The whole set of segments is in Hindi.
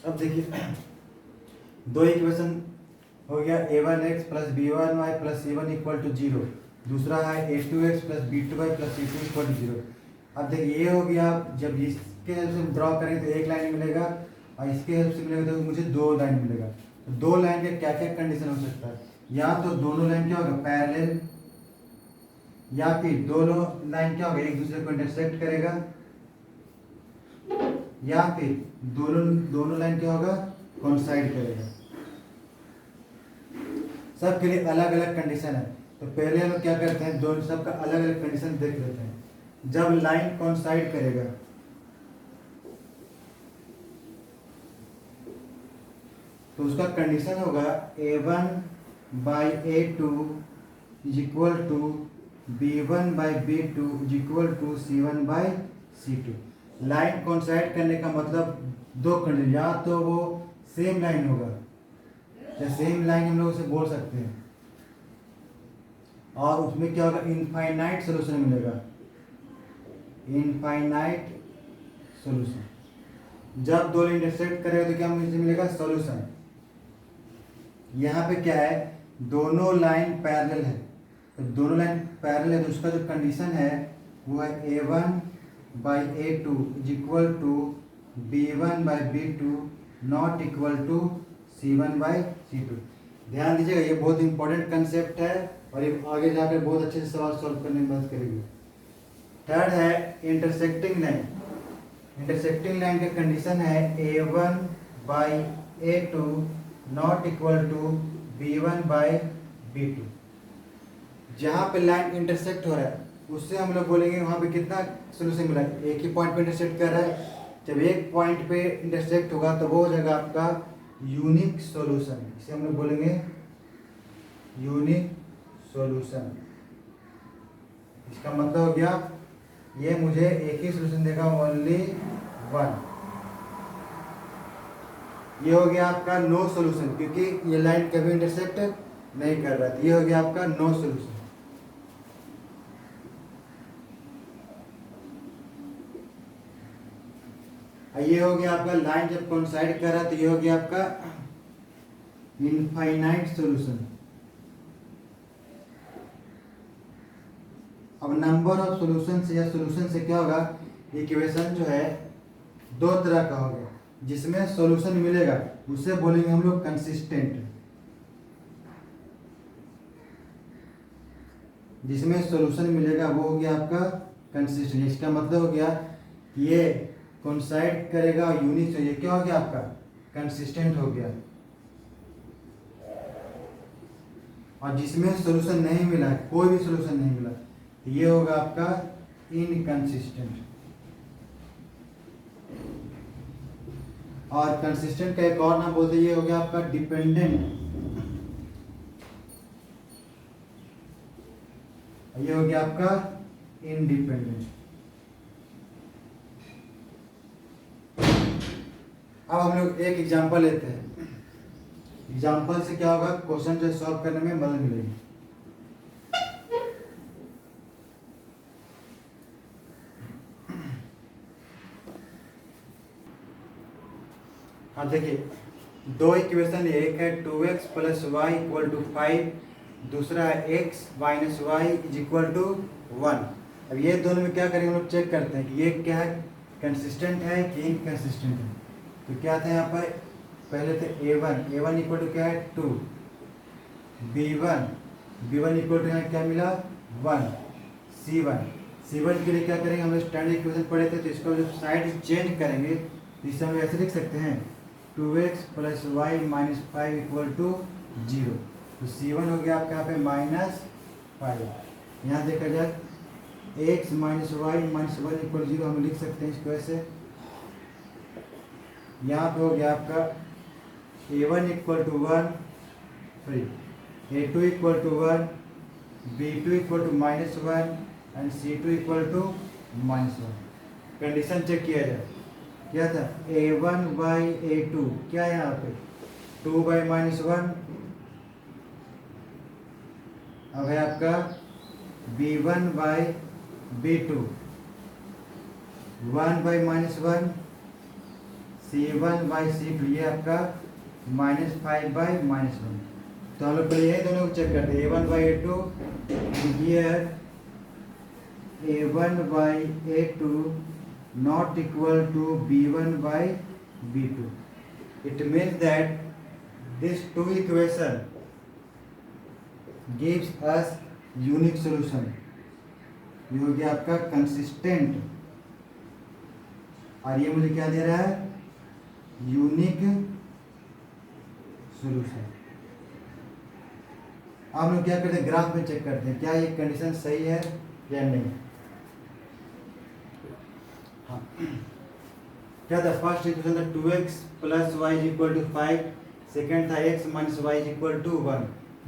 अब देखिए दो इक्वेशन हो गया a1x plus b1y plus c1 equal to zero, दूसरा है a2x plus b2y plus c2 equal to zero. अब देखिए ये हो गया, जब इसके हेल्प से ड्रॉ करेंगे तो एक लाइन मिलेगा और इसके हेल्प से मिलेगा तो मुझे दो लाइन मिलेगा। तो दो लाइन का क्या क्या कंडीशन हो सकता है, या तो दोनों लाइन क्या होगा पैरेलल, या फिर दोनों लाइन क्या होगा एक दूसरे को इंटरसेक्ट करेगा, या फिर दोनों दोनों लाइन क्या होगा कोइंसाइड करेगा। सबके लिए अलग अलग कंडीशन है। तो पहले हम क्या करते हैं, दोनों सबका अलग अलग कंडीशन देख लेते हैं। जब लाइन कोइंसाइड करेगा तो उसका कंडीशन होगा a1 by a2 is equal to b1 by b2 is equal to c1 by c2। Line coincide करने का मतलब दो कंडीशन, या तो वो सेम लाइन होगा, या सेम लाइन हम लोग उसे बोल सकते हैं, और उसमें क्या होगा इनफाइनाइट सॉल्यूशन मिलेगा, इनफाइनाइट सॉल्यूशन। जब दो इंटरसेक्ट करेगा तो क्या मुझे मिलेगा सॉल्यूशन। यहाँ पे क्या है, दोनों लाइन पैरेलल है, तो दोनों लाइन पैरेलल है तो उसका जो कंडीशन है वो है a1 by a2 is equal to b1 by b2 not equal to c1 by c2। ध्यान दीजिएगा ये बहुत इंपॉर्टेंट कंसेप्ट है और ये आगे जाकर बहुत अच्छे से सवाल सॉल्व करने में मदद करेगी। थर्ड है इंटरसेक्टिंग लाइन। इंटरसेक्टिंग लाइन का कंडीशन है a1 by a2 not equal to b1 by b2। जहाँ पे लाइन इंटरसेक्ट हो रहा है उससे हम लोग बोलेंगे वहाँ पे कितना सोल्यूशन मिला है, एक ही पॉइंट पे इंटरसेक्ट कर रहा है। जब एक पॉइंट पे इंटरसेक्ट होगा तो वो हो जाएगा आपका यूनिक सॉल्यूशन, इसे हम लोग बोलेंगे यूनिक सॉल्यूशन। इसका मतलब हो गया ये मुझे एक ही सॉल्यूशन देगा, ओनली वन। ये हो गया आपका नो सॉल्यूशन, क्योंकि ये लाइन कभी इंटरसेक्ट नहीं कर रहा है। ये हो गया आपका नो सॉल्यूशन। ये हो गया आपका लाइन जब कोइंसाइड कर रहा है तो ये हो गया आपका इनफाइनाइट सॉल्यूशन। अब नंबर ऑफ सॉल्यूशन से या सॉल्यूशन से क्या होगा, इक्वेशन जो है दो तरह का होगा, जिसमें सॉल्यूशन मिलेगा उसे बोलेंगे हम लोग कंसिस्टेंट। जिसमें सॉल्यूशन मिलेगा वो हो गया आपका कंसिस्टेंट। इसका मतलब हो गया ये कोइंसाइड करेगा और यूनिक, तो ये क्या हो गया आपका कंसिस्टेंट हो गया। और जिसमें सॉल्यूशन नहीं मिला, कोई भी सॉल्यूशन नहीं मिला, तो ये होगा आपका इनकंसिस्टेंट। और कंसिस्टेंट का एक और नाम बोलते हैं, ये हो गया आपका डिपेंडेंट। ये हो गया आपका इंडिपेंडेंट। अब हम लोग एक एग्जांपल लेते हैं। एग्जांपल से क्या होगा, क्वेश्चन जो सॉल्व करने में मदद मिलेगी। अब देखिए दो इक्वेशन, एक है 2x plus Y equal to 5, दूसरा है x minus y is equal to 1। अब ये दोनों में क्या करेंगे हम लोग चेक करते हैं कि ये क्या है, कंसिस्टेंट है कि इनकंसिस्टेंट है। तो क्या था यहाँ पर, पहले थे a1 इक्वल टू क्या है 2, b1 इक्वल टू यहाँ क्या मिला 1, c1 के लिए क्या करेंगे, हम लोग स्टैंडर्ड इक्वेशन पढ़े थे, तो इसको जो साइड चेंज करेंगे तो इसे हम ऐसे लिख सकते हैं 2x plus y minus 5 equal to 0। तो c1 हो गया आपके यहाँ पे -5। यहाँ देखा जाए x minus y minus 1 equal 0 हम लिख सकते हैं इसको ऐसे। यहाँ पे हो गया आपका a1 equal to 1, sorry a2 equal to 1, b2 equal to -1 and c2 equal to -1। Condition check किया जाए, क्या था a1 बाई a2, क्या है यहाँ पे 2 बाई -1। अब है आपका b1 by b2 1 by -1, C1/C2 ये आपका -5/-1। तो हम लोग पहले ये दोनों को चेक करते हैं A1/A2 here A1/A2 not equal to B1/B2. It means that these two equation gives us unique solution. ये हो गया आपका कंसिस्टेंट, और ये मुझे क्या दे रहा है, यूनिक सॉल्यूशन। अब हम लोग क्या करते हैं, ग्राफ में चेक करते हैं क्या ये कंडीशन सही है या नहीं। हाँ, क्या था फर्स्ट इक्वेशन था 2x + y = 5, सेकेंड था x - y = 1।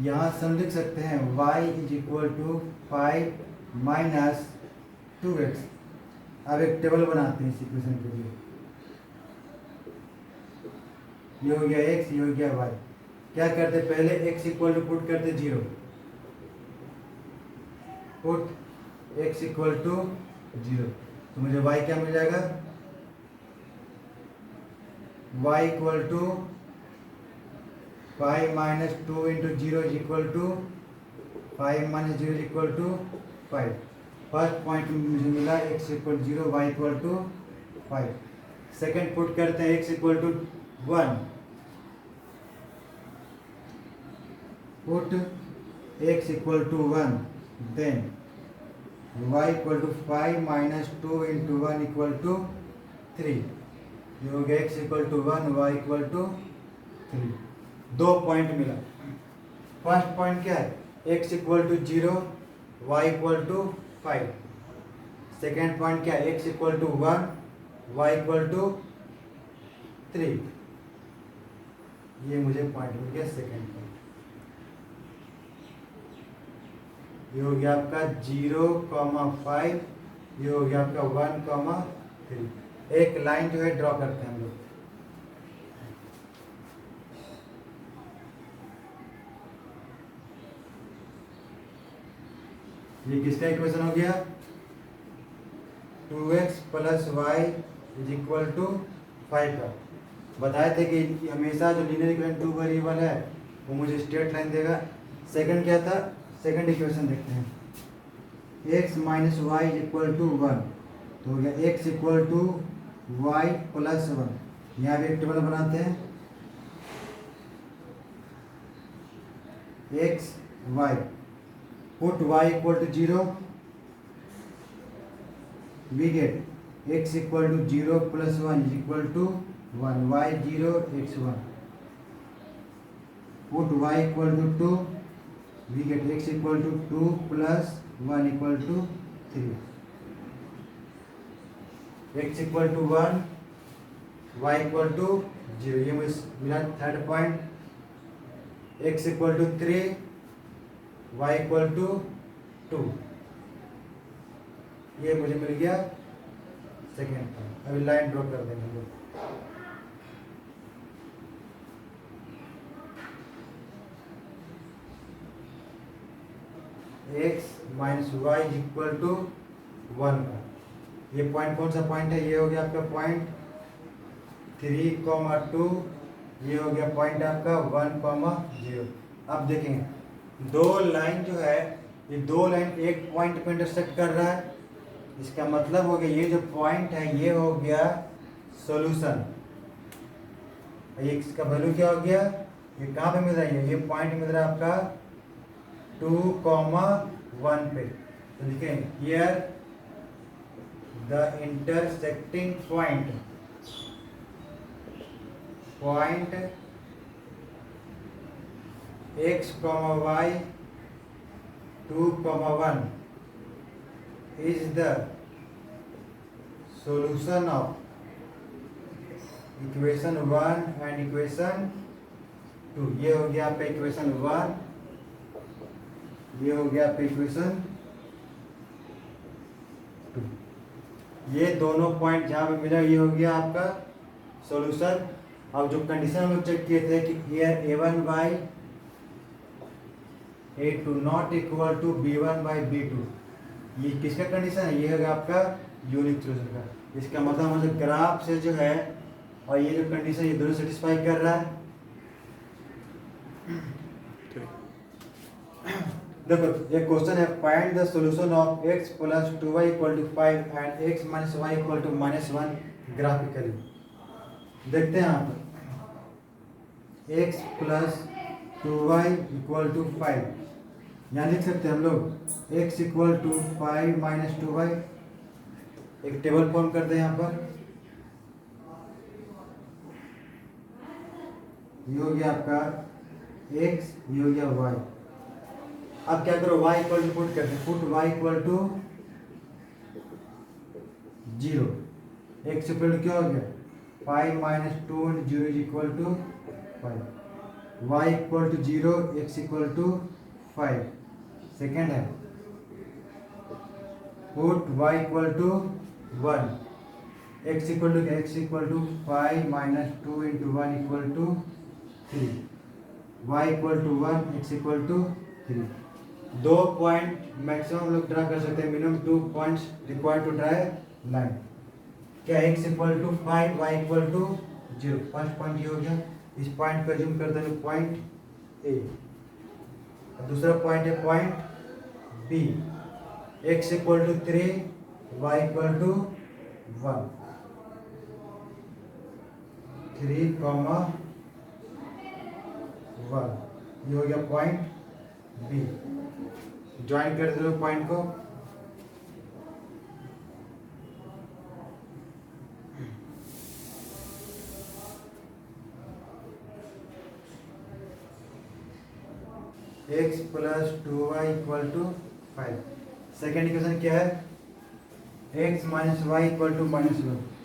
यहाँ से हम लिख सकते हैं y = 5 - 2x। अब एक टेबल बनाते हैं इस इक्वेशन के लिए। ये हो गया x, ये हो गया y। क्या करते पहले x इक्वल टू पुट करते 0, पुट x इक्वल टू 0, तो मुझे y क्या मिल जाएगा, y equal to 5 - 2 × 0 = 5 - 0 = 5। First point मुझे मिला x = 0, y = 5। सेकेंड पुट करते हैं x = 1, put x = 1, then y = 5 - 2 × 1 = 3। ये हो गया x = 1, y = 3। दो पॉइंट मिला। फर्स्ट पॉइंट क्या है, x = 0, y = 5। सेकेंड पॉइंट क्या है, x = 1, y = 3। ये मुझे पॉइंट मिल गया सेकेंड पॉइंट। ये हो गया आपका 0,5, ये हो गया आपका 1,3। एक लाइन जो है ड्रॉ करते हैं हम लोग। ये किसका इक्वेशन हो गया, 2x + y = 5 का। बताए थे कि हमेशा जो लीनियर इक्वेशन 2 वेरिएबल है वो मुझे स्ट्रेट लाइन देगा। सेकंड क्या था, सेकंड इक्वेशन देखते हैं, x - y = 1, तो हो गया x = y + 1। यहाँ भी एक टेबल बनाते हैं, x y, put y = 0, we get x = 0 + 1 = 1, y 0, x 1। put y = 2, we get x = 2 + 1 = 3। x = 1, y = 0, ये मुझे मिला थर्ड पॉइंट। x = 3, y = 2, ये मुझे मिल गया सेकेंड पॉइंट। अभी लाइन ड्रॉ कर देंगे हम लोग। x - y = 1 का ये पॉइंट कौन सा पॉइंट है, ये हो गया आपका पॉइंट 3,2, ये हो गया पॉइंट आपका 1,0। अब देखेंगे दो लाइन जो है, ये दो लाइन एक पॉइंट पे इंटरसेक्ट कर रहा है। इसका मतलब हो गया ये जो पॉइंट है ये हो गया सॉल्यूशन। ये इसका वैल्यू क्या हो गया, ये कहाँ पे मिल रहा है, ये पॉइंट मिल रहा है आपका 2,1 पे। तो लिखें here the intersecting point x, y 2,1 is the solution of equation 1 and equation 2। ये हो गया आपका इक्वेशन 1, ये हो गया आपका इक्वेशन 2। ये दोनों पॉइंट जहाँ पे मिला ये हो गया आपका सॉल्यूशन। अब जो कंडीशन हम लोग चेक किए थे कि here A1/A2 not equal to B1/B2, ये किसका कंडीशन है, ये होगा आपका यूनिक सॉल्यूशन का। इसका मतलब मुझे ग्राफ से जो है और ये जो कंडीशन ये दोनों सेटिस्फाई कर रहा है। देखो एक क्वेश्चन है, find the solution of x plus 2y equal to 5 and x minus y equal to -1 graphically. देखते हैं यहाँ पर x plus 2y equal to 5, यहाँ लिख सकते हैं हम लोग x equal to 5 minus 2y। एक टेबल फॉर्म करते हैं यहाँ पर, ये हो गया आपका x, ये हो गया y। अब क्या करो, y इक्वल टू पुट करते हैं, put y equal to 0। x equal to क्या हो गया 5 minus 2 into 0 is equal to 5। y equal to 0, x equal to 5। Second है put y equal to 1, x equal to क्या, x equal to 5 minus 2 into 1 equal to 3। y equal to 1, x equal to 3। दो पॉइंट मैक्सिमम लोग ड्रा कर सकते हैं, minimum 2 points required to draw line. क्या x equal to 5, y equal to 0। First point ये हो गया, इस पॉइंट पर जूम करते हैं पॉइंट ए। दूसरा पॉइंट है point B, x equal to 3, y equal to 1। 3, 1, ये हो गया पॉइंट बी। ज्वाइन कर दो पॉइंट को, x plus 2y equal to 5। Second equation क्या है, x minus y equal to -1।